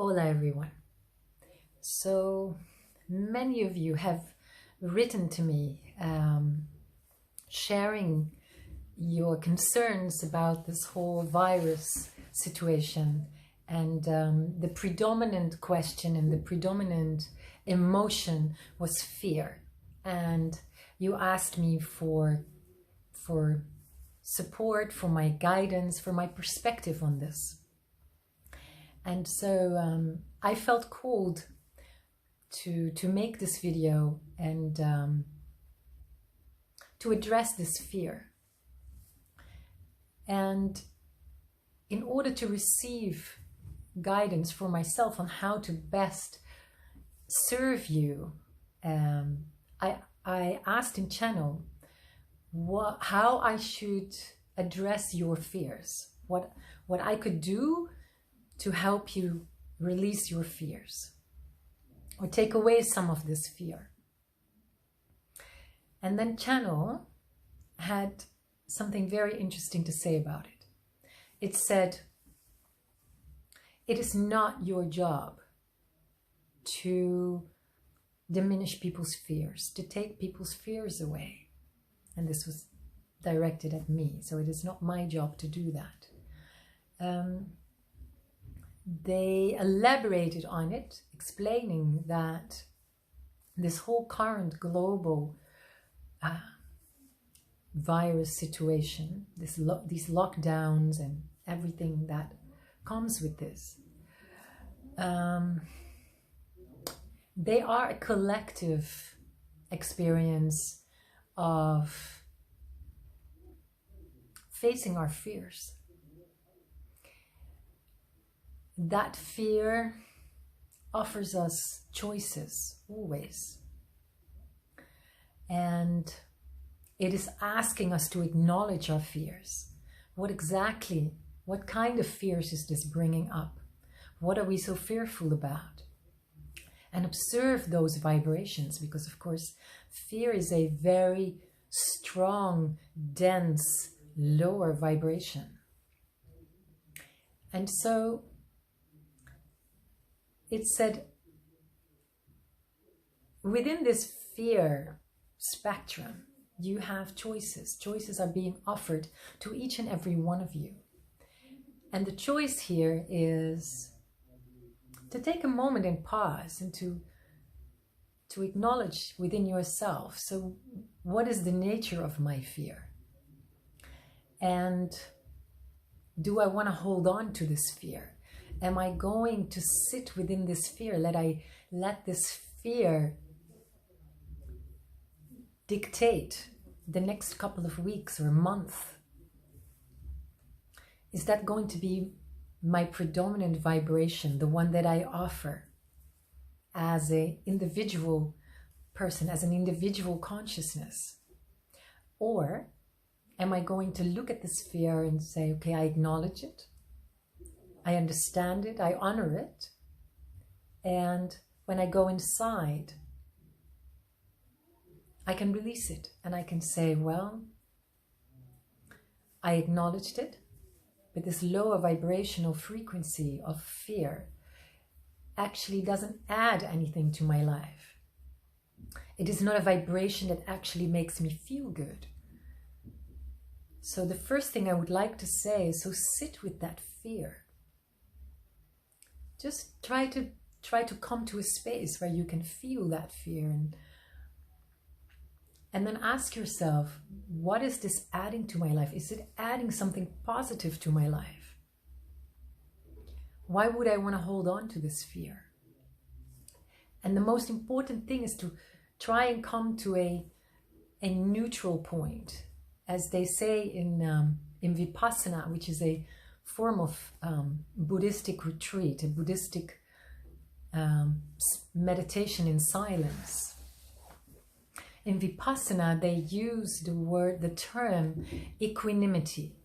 Hola everyone. So many of you have written to me sharing your concerns about this whole virus situation, and the predominant question and the predominant emotion was fear. And you asked me for support, for my guidance, for my perspective on this. And so I felt called to make this video and to address this fear. And in order to receive guidance for myself on how to best serve you, I asked in channel how I should address your fears, what I could do to help you release your fears or take away some of this fear. And then channel had something very interesting to say about it. It said, it is not your job to diminish people's fears, to take people's fears away. And this was directed at me, so it is not my job to do that. They elaborated on it, explaining that this whole current global virus situation, these lockdowns and everything that comes with this, they are a collective experience of facing our fears. That fear offers us choices, always. And it is asking us to acknowledge our fears. What kind of fears is this bringing up? What are we so fearful about? And observe those vibrations, because of course, fear is a very strong, dense, lower vibration. And so it said, within this fear spectrum, you have choices. Choices are being offered to each and every one of you. And the choice here is to take a moment and pause and to acknowledge within yourself, so what is the nature of my fear? And do I want to hold on to this fear? Am I going to sit within this fear? Let this fear dictate the next couple of weeks or month? Is that going to be my predominant vibration, the one that I offer as an individual person, as an individual consciousness? Or am I going to look at this fear and say, okay, I acknowledge it, I understand it, I honor it, and when I go inside, I can release it and I can say, well, I acknowledged it, but this lower vibrational frequency of fear actually doesn't add anything to my life. It is not a vibration that actually makes me feel good. So the first thing I would like to say is, so sit with that fear. Just try to come to a space where you can feel that fear, and then ask yourself, what is this adding to my life? Is it adding something positive to my life? Why would I want to hold on to this fear? And the most important thing is to try and come to a neutral point. As they say in Vipassana, which is a form of Buddhistic retreat, a Buddhistic meditation in silence. In Vipassana, they use the term equanimity.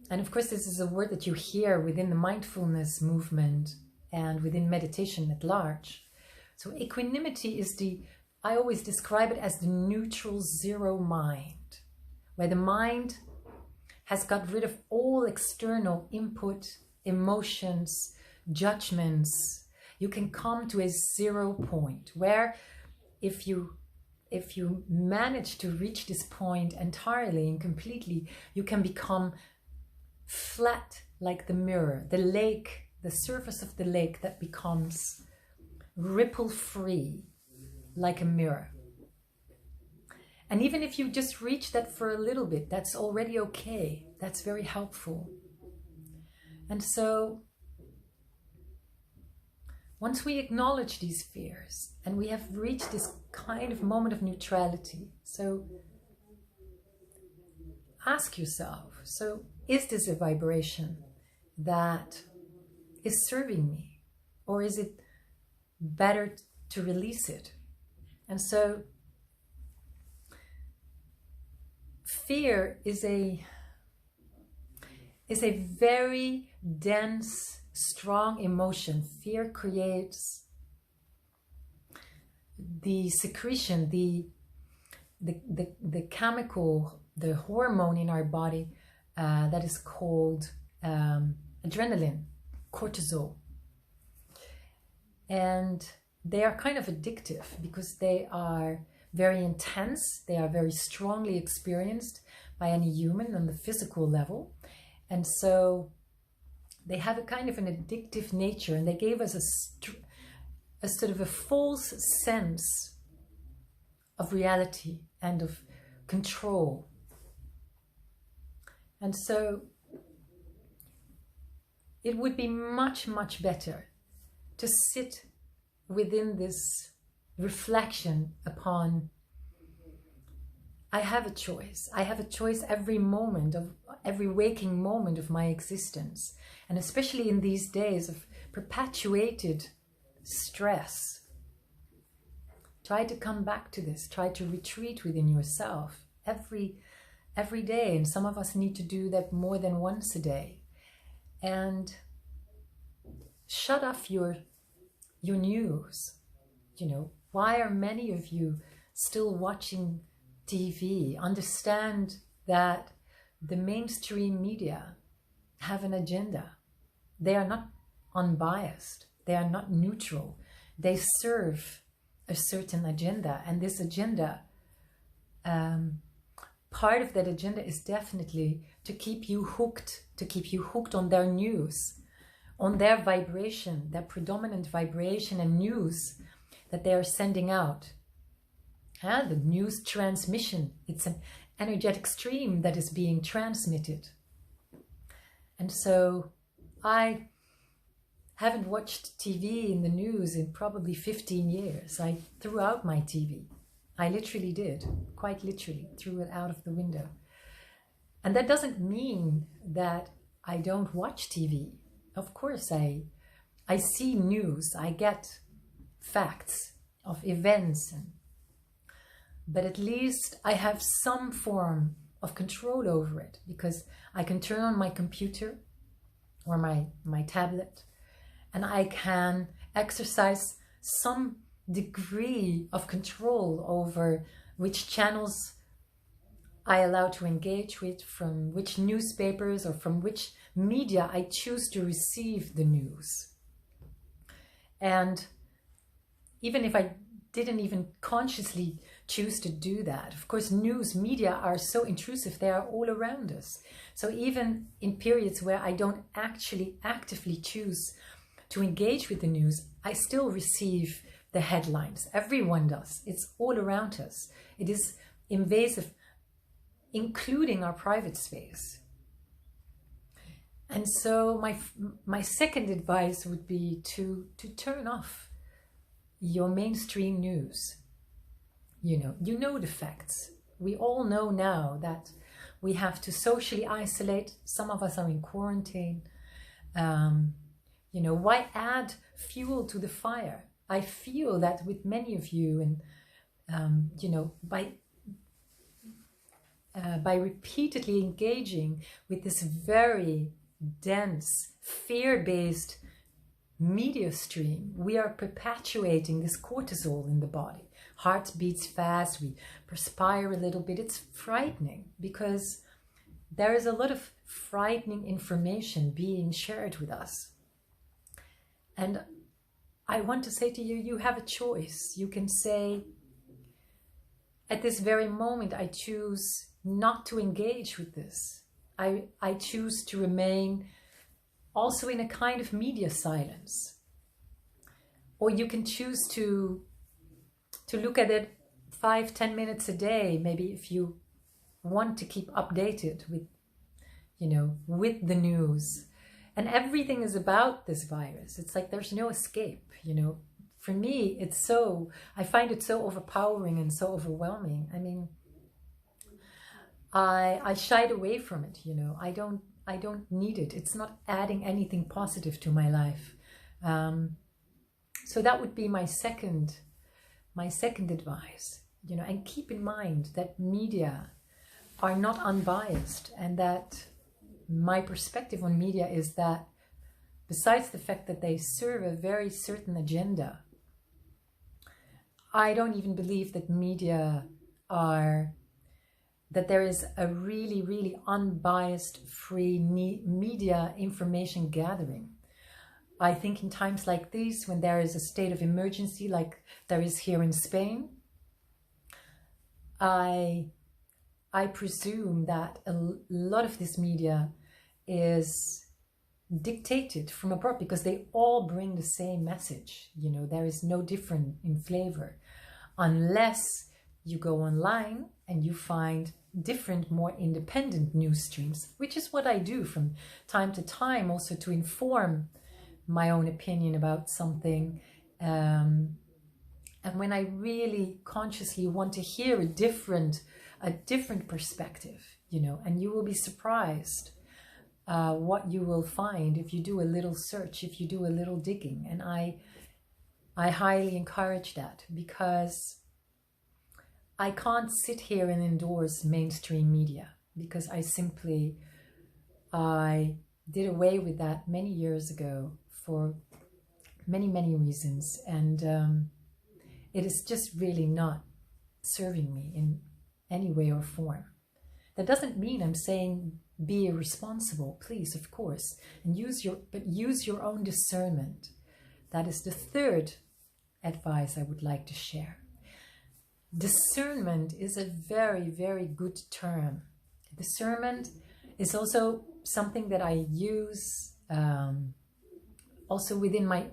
And of course, this is a word that you hear within the mindfulness movement and within meditation at large. So equanimity is I always describe it as the neutral zero mind, where the mind has got rid of all external input, emotions, judgments, you can come to a 0 point where if you manage to reach this point entirely and completely, you can become flat like the mirror, the lake, the surface of the lake that becomes ripple free like a mirror. And even if you just reach that for a little bit, that's already okay. That's very helpful. And so once we acknowledge these fears and we have reached this kind of moment of neutrality, so ask yourself, so is this a vibration that is serving me, or is it better to release it? And so fear is a very dense, strong emotion. Fear creates the secretion, the chemical, the hormone in our body that is called adrenaline, cortisol. And they are kind of addictive because they are very intense. They are very strongly experienced by any human on the physical level. And so they have a kind of an addictive nature, and they gave us a sort of a false sense of reality and of control. And so it would be much, much better to sit within this reflection upon, I have a choice. I have a choice every waking moment of my existence. And especially in these days of perpetuated stress, try to come back to this. Try to retreat within yourself every day. And some of us need to do that more than once a day. And shut off your news. You know, why are many of you still watching TV? Understand that the mainstream media have an agenda. They are not unbiased. They are not neutral. They serve a certain agenda. And this agenda, part of that agenda is definitely to keep you hooked on their news, on their vibration, their predominant vibration and news that they are sending out. The news transmission, it's an energetic stream that is being transmitted. And so I haven't watched TV in the news in probably 15 years. I threw out my TV. I literally did, quite literally, threw it out of the window. And that doesn't mean that I don't watch TV. Of course, I see news, I get facts of events, but at least I have some form of control over it, because I can turn on my computer or my tablet, and I can exercise some degree of control over which channels I allow to engage with, from which newspapers or from which media I choose to receive the news. And even if I didn't even consciously choose to do that, of course, news media are so intrusive. They are all around us. So even in periods where I don't actually actively choose to engage with the news, I still receive the headlines. Everyone does. It's all around us. It is invasive, including our private space. And so my second advice would be to turn off your mainstream news. You know the facts. We all know now that we have to socially isolate. Some of us are in quarantine. Why add fuel to the fire? I feel that with many of you, and by repeatedly engaging with this very dense, fear-based media stream, we are perpetuating this cortisol in the body. Heart beats fast, we perspire a little bit. It's frightening because there is a lot of frightening information being shared with us. And I want to say to you, you have a choice. You can say, at this very moment, I choose not to engage with this. I choose to remain also in a kind of media silence. Or you can choose to look at it 5-10 minutes a day, maybe, if you want to keep updated with, with the news. And everything is about this virus. It's like there's no escape, For me, I find it so overpowering and so overwhelming. I mean, I shied away from it, I don't need it. It's not adding anything positive to my life. So that would be my second advice, and keep in mind that media are not unbiased, and that my perspective on media is that besides the fact that they serve a very certain agenda, I don't even believe that that there is a really, really unbiased, free media information gathering. I think in times like these, when there is a state of emergency like there is here in Spain, I presume that a lot of this media is dictated from abroad, because they all bring the same message. There is no different in flavor, unless you go online and you find different, more independent news streams, which is what I do from time to time, also to inform my own opinion about something. And when I really consciously want to hear a different perspective, and you will be surprised what you will find if you do a little search, if you do a little digging. And I highly encourage that, because I can't sit here and endorse mainstream media, because I did away with that many years ago for many, many reasons. And it is just really not serving me in any way or form. That doesn't mean I'm saying be irresponsible, please, of course, and use your own discernment. That is the third advice I would like to share. Discernment is a very, very good term. Discernment is also something that I use also within my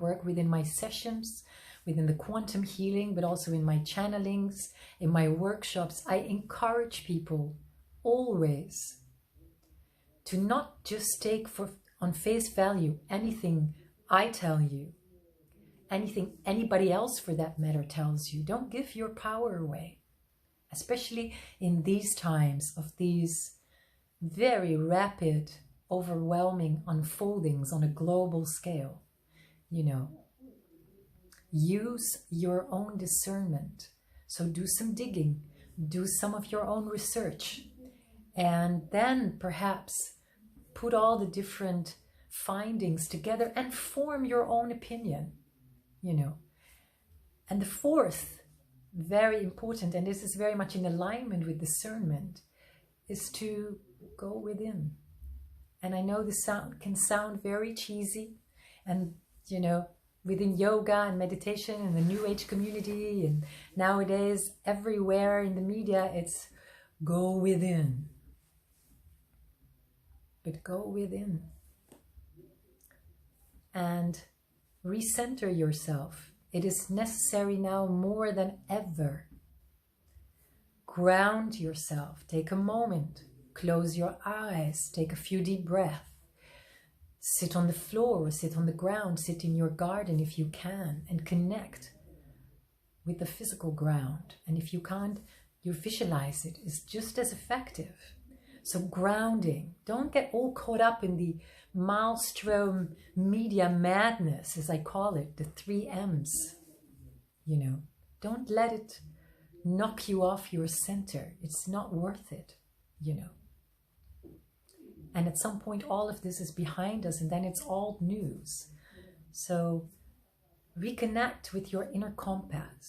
work, within my sessions, within the quantum healing, but also in my channelings, in my workshops. I encourage people always to not just take on face value anything I tell you, anything anybody else for that matter tells you. Don't give your power away, especially in these times of these very rapid, overwhelming unfoldings on a global scale. Use your own discernment. So do some digging, do some of your own research, and then perhaps put all the different findings together and form your own opinion, And the fourth, very important, and this is very much in alignment with discernment, is to go within. And I know this can sound very cheesy, and within yoga and meditation and the New Age community, and nowadays everywhere in the media, it's go within. But go within and recenter yourself. It is necessary now more than ever. Ground yourself. Take a moment. Close your eyes. Take a few deep breaths. Sit on the floor or sit on the ground. Sit in your garden if you can, and connect with the physical ground. And if you can't, you visualize it. It's just as effective. So grounding. Don't get all caught up in the maelstrom media madness, as I call it, the 3 M's. Don't let it knock you off your center. It's not worth it, And at some point, all of this is behind us, and then it's old news. So reconnect with your inner compass.